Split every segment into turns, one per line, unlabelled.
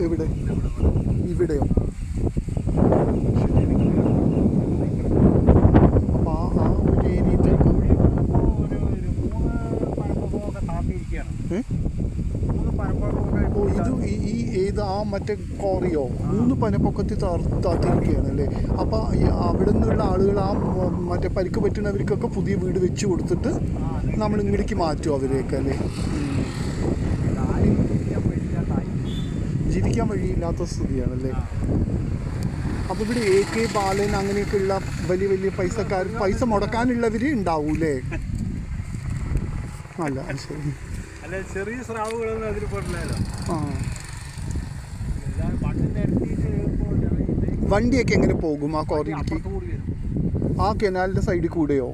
എവിടെ? ഇവിടെയോ? അപ്പോൾ ആ ഒരു ഏരിയയിലേക്ക് ഓ ഇത് ഈ ഏത് ആ മറ്റേ കോറിയോ 3 പനപ്പൊക്കത്തിൽ താത്തിരിക്കുകയാണ് അല്ലേ? അപ്പോൾ അവിടെ നിന്നുള്ള ആളുകൾ ആ മറ്റേ പരിക്ക് പറ്റുന്നവർക്കൊക്കെ പുതിയ വീട് വെച്ച് കൊടുത്തിട്ട് നമ്മൾ ഇങ്ങോട്ടേക്ക് മാറ്റും അവരെയൊക്കെ അല്ലേ? ജീവിക്കാൻ വഴിയില്ലാത്ത സ്ഥിതിയാണല്ലേ? അപ്പോൾ ഇവിടെ AK ബാലൻ അങ്ങനെയൊക്കെയുള്ള വലിയ വലിയ പൈസ മുടക്കാനുള്ളവർ ഉണ്ടാവൂലേ? അല്ല ശരി.
ചെറിയ സ്രാവുകളൊന്നും അതിൽ പെടില്ലല്ലോ.
വണ്ടിയൊക്കെ എങ്ങനെ പോകും ആ കോറിയിലേക്ക്? ആ കനാലിൻ്റെ സൈഡിൽ കൂടെയോ?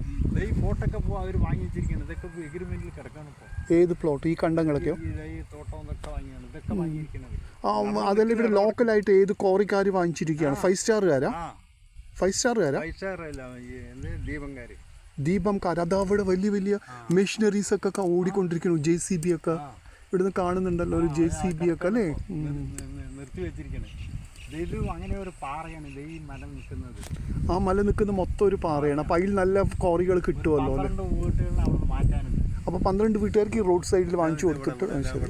ഏത് പ്ലോട്ട്? ഈ കണ്ടങ്ങളൊക്കെയോ? അതല്ല ഇവിടെ ലോക്കലായിട്ട് ഏത് കോറിക്കാർ വാങ്ങിച്ചിരിക്കുകയാണ്? 5 സ്റ്റാറുകാരാ? 5 സ്റ്റാറുകാരാ? ദീപംകാർ. അത് അവിടെ വലിയ വലിയ മെഷീനറീസ് ഒക്കെ ഓടിക്കൊണ്ടിരിക്കുന്നു. JCB ഒക്കെ ഇവിടുന്ന് കാണുന്നുണ്ടല്ലോ, ഒരു JCB ഒക്കെ അല്ലേ? ആ മല നിൽക്കുന്ന മൊത്തം ഒരു പാറയാണ്. അപ്പം അതിൽ നല്ല കോറികൾ കിട്ടുമല്ലോ അല്ലേ? അപ്പോൾ 12 വീട്ടുകാർക്ക് ഈ റോഡ് സൈഡിൽ വാങ്ങിച്ചു കൊടുത്തിട്ട് ശരി.